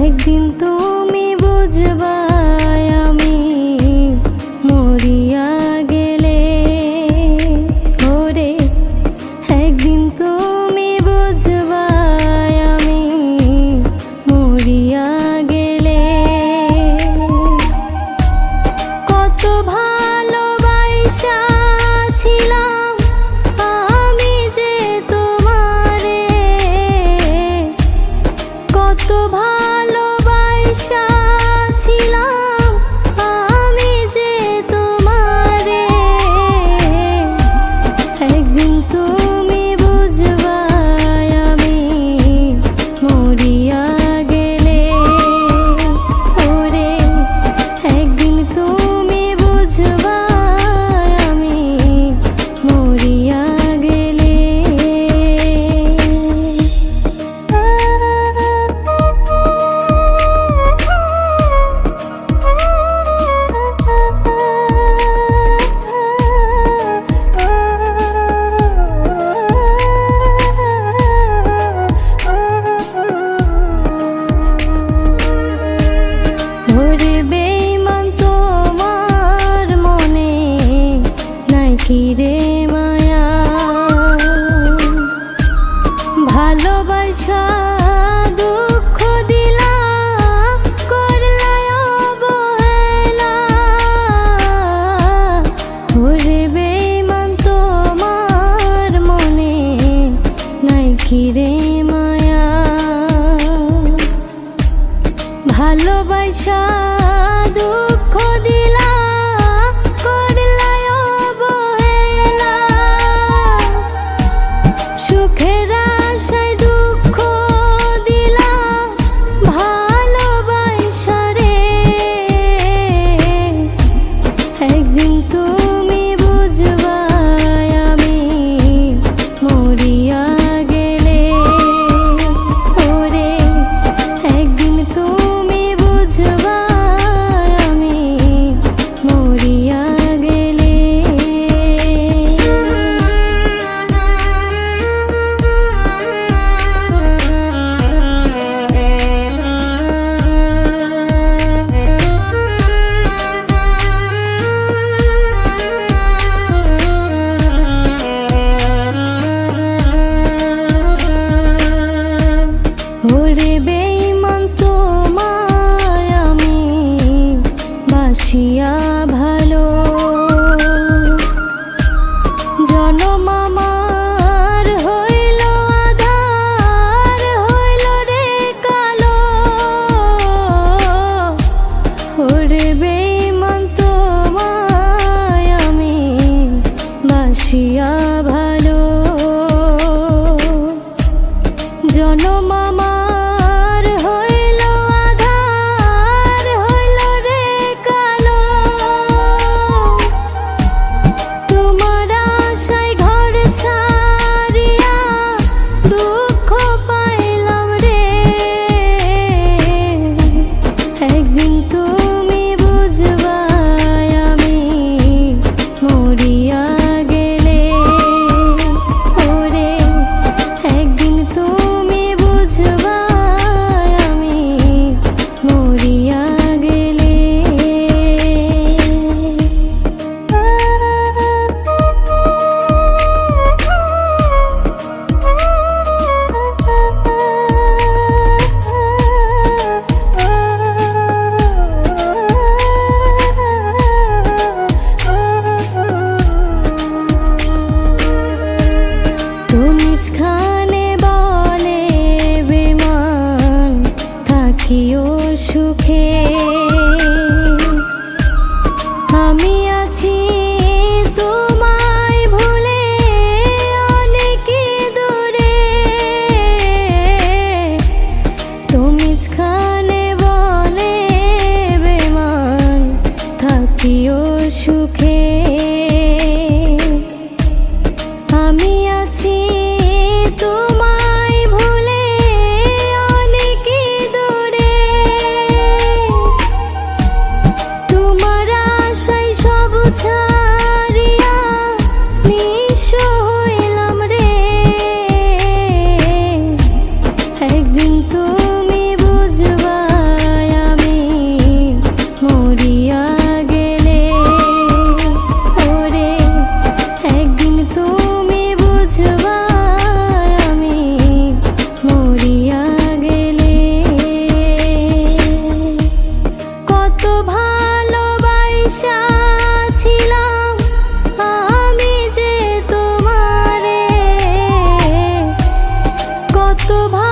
একদিন তুমি বুঝবা আমি মরিয়া গেলে, ওরে একদিন তুমি বুঝবা আমি মরিয়া গেলে। কত ভালোবাসা ছিলাম আমি যে তোমারে, কত ভালোবাসা ছিলাম আমি যে তোমারে। একদিন তুমি বুঝবা আমি মরিয়া গেলে, ওরে একদিন তুমি বুঝবা আমি মরিয়া গেলে। ওরে বেঈমান তোমার মনে নাই কি রে মায়া, ভালোবাসা দুঃখ দিলা করলা অবহেলা। ওরে বেঈমান তোমার মনে নাই কি রে মায়া, ভালোবাসা দুঃখ দিলা করলা অবহেলা। সুখের আশায় দুঃখ দিলা ভালোবাসা রে। একদিন তুমি বুঝবা আমি মরিয়া গেলে, ওরে একদিন তুমি বুঝবা আমি মরিয়া গেলে। ওরে বেঈমান তোমায় আমি বাসিয়া ভালো, জনম আমার হইল আঁধার হইল রে কালো। ওরে বেঈমান তোমায় আমি বাসিয়া ভালো, জনম আমার হইল কত